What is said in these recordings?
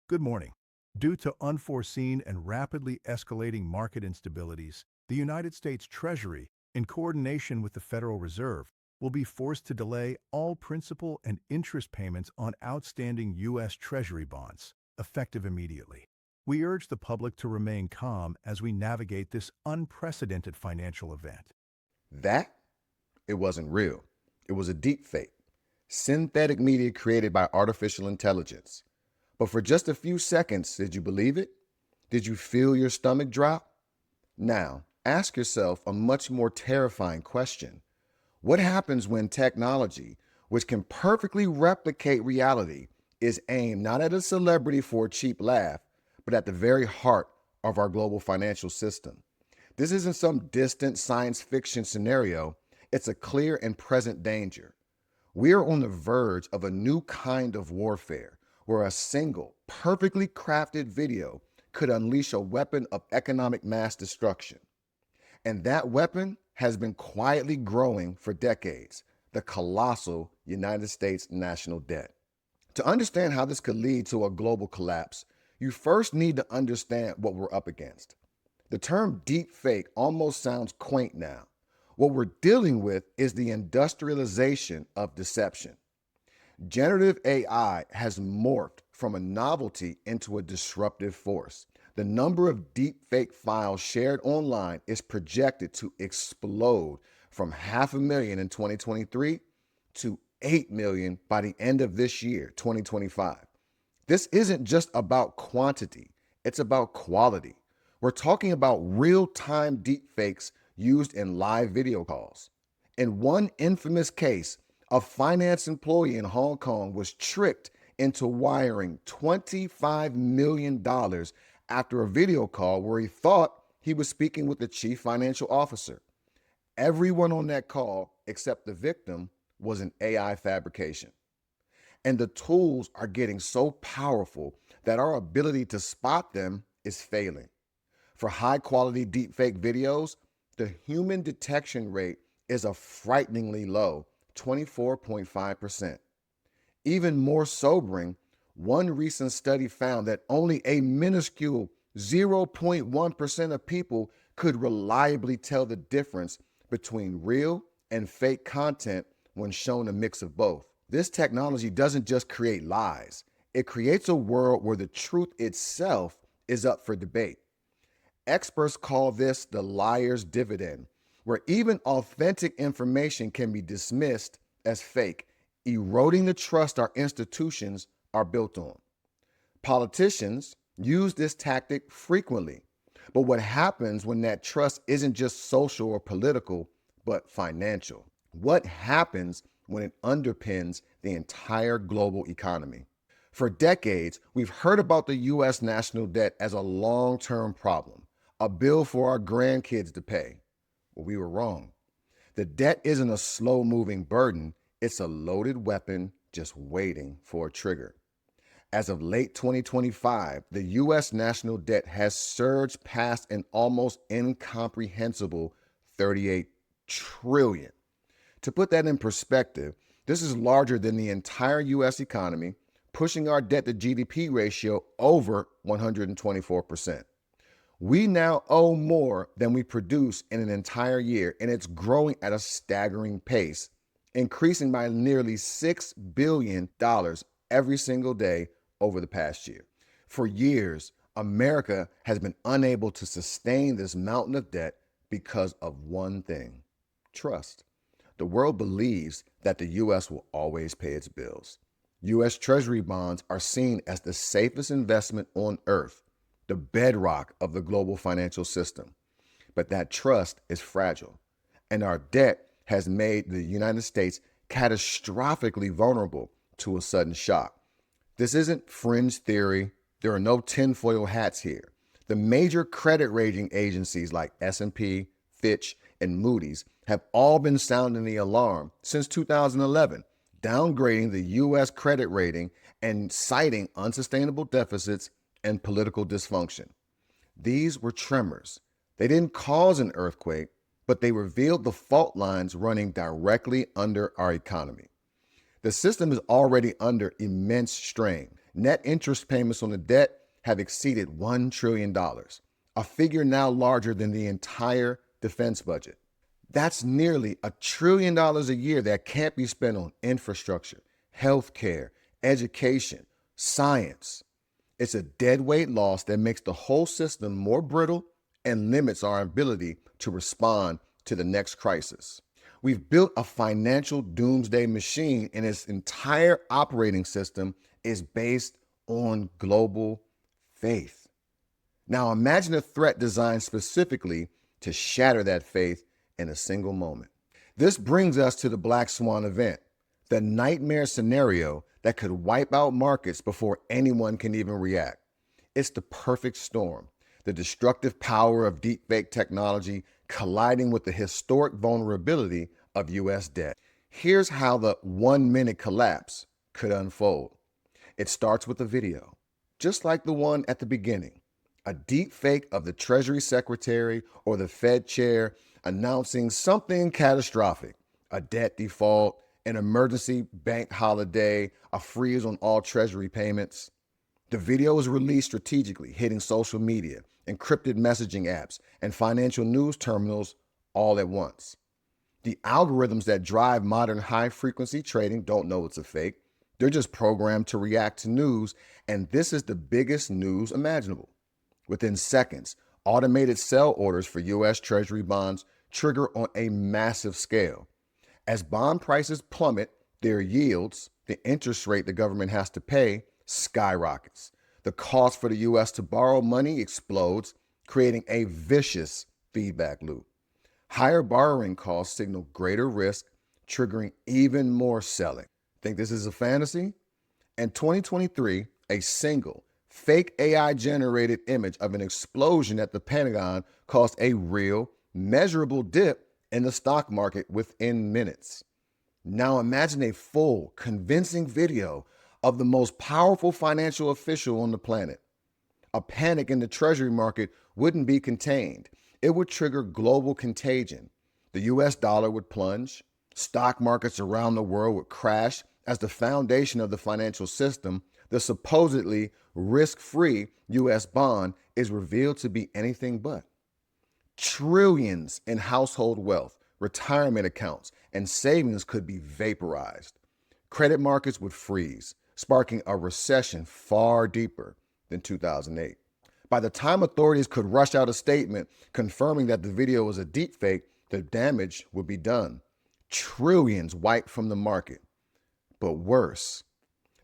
Good morning. Due to unforeseen and rapidly escalating market instabilities, the United States Treasury, in coordination with the Federal Reserve, will be forced to delay all principal and interest payments on outstanding U.S. Treasury bonds, effective immediately. We urge the public to remain calm as we navigate this unprecedented financial event. That, it wasn't real. It was a deep fake, synthetic media created by artificial intelligence. But for just a few seconds, did you believe it? Did you feel your stomach drop? Now, ask yourself a much more terrifying question. What happens when technology, which can perfectly replicate reality, is aimed not at a celebrity for a cheap laugh, but at the very heart of our global financial system? This isn't some distant science fiction scenario. It's a clear and present danger. We are on the verge of a new kind of warfare where a single, perfectly crafted video could unleash a weapon of economic mass destruction. And that weapon has been quietly growing for decades: the colossal United States national debt. To understand how this could lead to a global collapse, you first need to understand what we're up against. The term deep fake almost sounds quaint now. What we're dealing with is the industrialization of deception. Generative AI has morphed from a novelty into a disruptive force. The number of deepfake files shared online is projected to explode from 500,000 in 2023 to 8 million by the end of this year, 2025. This isn't just about quantity, it's about quality. We're talking about real-time deepfakes used in live video calls. In one infamous case, a finance employee in Hong Kong was tricked into wiring $25 million after a video call where he thought he was speaking with the chief financial officer. Everyone on that call, except the victim, was an AI fabrication. And the tools are getting so powerful that our ability to spot them is failing. For high-quality deepfake videos, the human detection rate is a frighteningly low 24.5%. Even more sobering, one recent study found that only a minuscule 0.1% of people could reliably tell the difference between real and fake content when shown a mix of both. This technology doesn't just create lies, it creates a world where the truth itself is up for debate. Experts call this the liar's dividend, where even authentic information can be dismissed as fake, eroding the trust our institutions are built on. Politicians use this tactic frequently, but what happens when that trust isn't just social or political, but financial? What happens when it underpins the entire global economy? For decades, we've heard about the U.S. national debt as a long-term problem, a bill for our grandkids to pay. Well, we were wrong. The debt isn't a slow-moving burden, it's a loaded weapon just waiting for a trigger. As of late 2025, the U.S. national debt has surged past an almost incomprehensible $38 trillion. To put that in perspective, this is larger than the entire U.S. economy, pushing our debt to GDP ratio over 124%. We now owe more than we produce in an entire year, and it's growing at a staggering pace, increasing by nearly $6 billion every single day over the past year. For years, America has been unable to sustain this mountain of debt because of one thing: trust. The world believes that the U.S. will always pay its bills. U.S. Treasury bonds are seen as the safest investment on earth, the bedrock of the global financial system. But that trust is fragile, and our debt has made the United States catastrophically vulnerable to a sudden shock. This isn't fringe theory. There are no tinfoil hats here. The major credit rating agencies like S&P, Fitch, and Moody's have all been sounding the alarm since 2011, downgrading the U.S. credit rating and citing unsustainable deficits and political dysfunction. These were tremors. They didn't cause an earthquake, but they revealed the fault lines running directly under our economy. The system is already under immense strain. Net interest payments on the debt have exceeded $1 trillion, a figure now larger than the entire defense budget. That's nearly $1 trillion a year that can't be spent on infrastructure, healthcare, education, science. It's a deadweight loss that makes the whole system more brittle and limits our ability to respond to the next crisis. We've built a financial doomsday machine, and its entire operating system is based on global faith. Now imagine a threat designed specifically to shatter that faith in a single moment. This brings us to the Black Swan event, the nightmare scenario that could wipe out markets before anyone can even react. It's the perfect storm, the destructive power of deepfake technology colliding with the historic vulnerability of U.S. debt. Here's how the 1-minute collapse could unfold. It starts with a video, just like the one at the beginning, a deepfake of the Treasury Secretary or the Fed chair announcing something catastrophic, a debt default, an emergency bank holiday, a freeze on all Treasury payments. The video is released strategically, hitting social media, encrypted messaging apps, and financial news terminals all at once. The algorithms that drive modern high-frequency trading don't know it's a fake. They're just programmed to react to news, and this is the biggest news imaginable. Within seconds, automated sell orders for U.S. Treasury bonds trigger on a massive scale. As bond prices plummet, their yields, the interest rate the government has to pay, skyrockets. The cost for the U.S. to borrow money explodes, creating a vicious feedback loop. Higher borrowing costs signal greater risk, triggering even more selling. Think this is a fantasy? In 2023, a single fake AI-generated image of an explosion at the Pentagon caused a real, measurable dip in the stock market within minutes. Now imagine a full, convincing video of the most powerful financial official on the planet. A panic in the Treasury market wouldn't be contained. It would trigger global contagion. The US dollar would plunge. Stock markets around the world would crash as the foundation of the financial system, the supposedly risk-free US bond, is revealed to be anything but. Trillions in household wealth, retirement accounts, and savings could be vaporized. Credit markets would freeze, sparking a recession far deeper than 2008. By the time authorities could rush out a statement confirming that the video was a deepfake, the damage would be done. Trillions wiped from the market. But worse,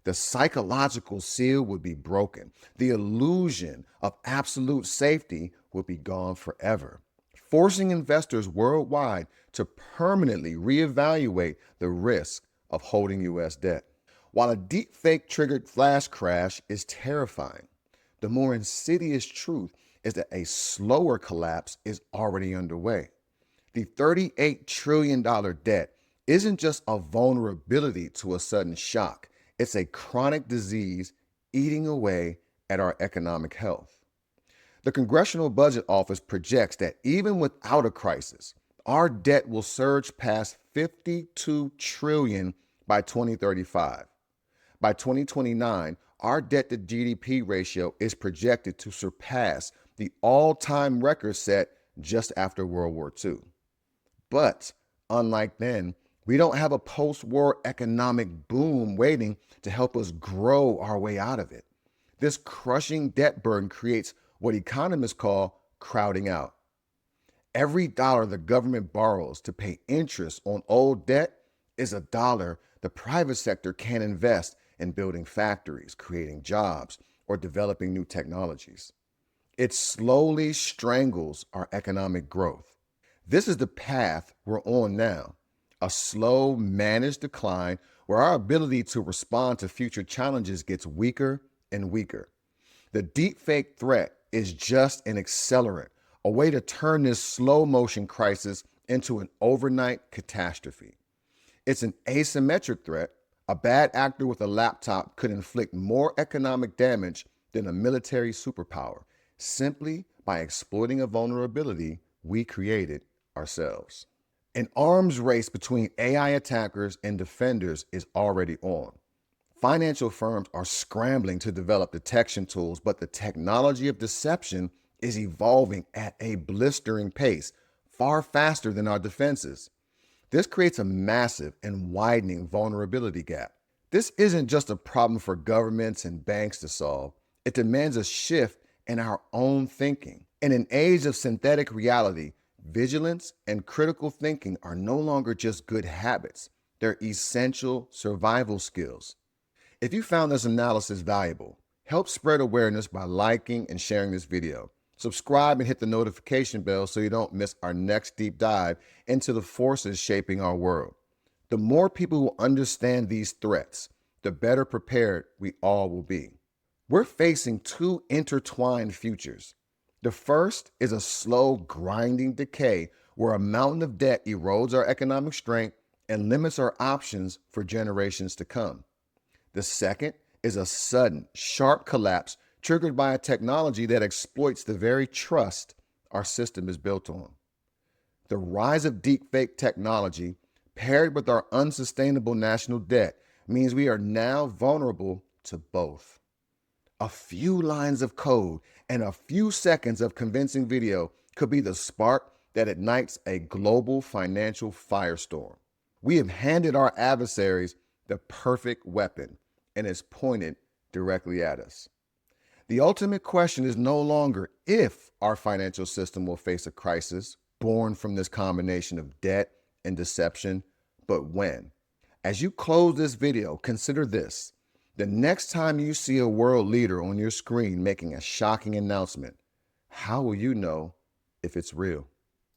the psychological seal would be broken. The illusion of absolute safety would be gone forever, forcing investors worldwide to permanently reevaluate the risk of holding U.S. debt. While a deepfake triggered flash crash is terrifying, the more insidious truth is that a slower collapse is already underway. The $38 trillion debt isn't just a vulnerability to a sudden shock. It's a chronic disease eating away at our economic health. The Congressional Budget Office projects that even without a crisis, our debt will surge past $52 trillion by 2035. By 2029, our debt to GDP ratio is projected to surpass the all-time record set just after World War II. But unlike then, we don't have a post-war economic boom waiting to help us grow our way out of it. This crushing debt burden creates what economists call crowding out. Every dollar the government borrows to pay interest on old debt is a dollar the private sector can invest in building factories, creating jobs, or developing new technologies. It slowly strangles our economic growth. This is the path we're on now, a slow, managed decline where our ability to respond to future challenges gets weaker and weaker. The deepfake threat is just an accelerant, a way to turn this slow motion crisis into an overnight catastrophe. It's an asymmetric threat. A bad actor with a laptop could inflict more economic damage than a military superpower simply by exploiting a vulnerability we created ourselves. An arms race between AI attackers and defenders is already on. Financial firms are scrambling to develop detection tools, but the technology of deception is evolving at a blistering pace, far faster than our defenses. This creates a massive and widening vulnerability gap. This isn't just a problem for governments and banks to solve, it demands a shift in our own thinking. In an age of synthetic reality, vigilance and critical thinking are no longer just good habits, they're essential survival skills. If you found this analysis valuable, help spread awareness by liking and sharing this video. Subscribe and hit the notification bell so you don't miss our next deep dive into the forces shaping our world. The more people who understand these threats, the better prepared we all will be. We're facing two intertwined futures. The first is a slow, grinding decay where a mountain of debt erodes our economic strength and limits our options for generations to come. The second is a sudden, sharp collapse triggered by a technology that exploits the very trust our system is built on. The rise of deepfake technology, paired with our unsustainable national debt, means we are now vulnerable to both. A few lines of code and a few seconds of convincing video could be the spark that ignites a global financial firestorm. We have handed our adversaries the perfect weapon, and it's pointed directly at us. The ultimate question is no longer if our financial system will face a crisis born from this combination of debt and deception, but when. As you close this video, consider this. The next time you see a world leader on your screen making a shocking announcement, how will you know if it's real?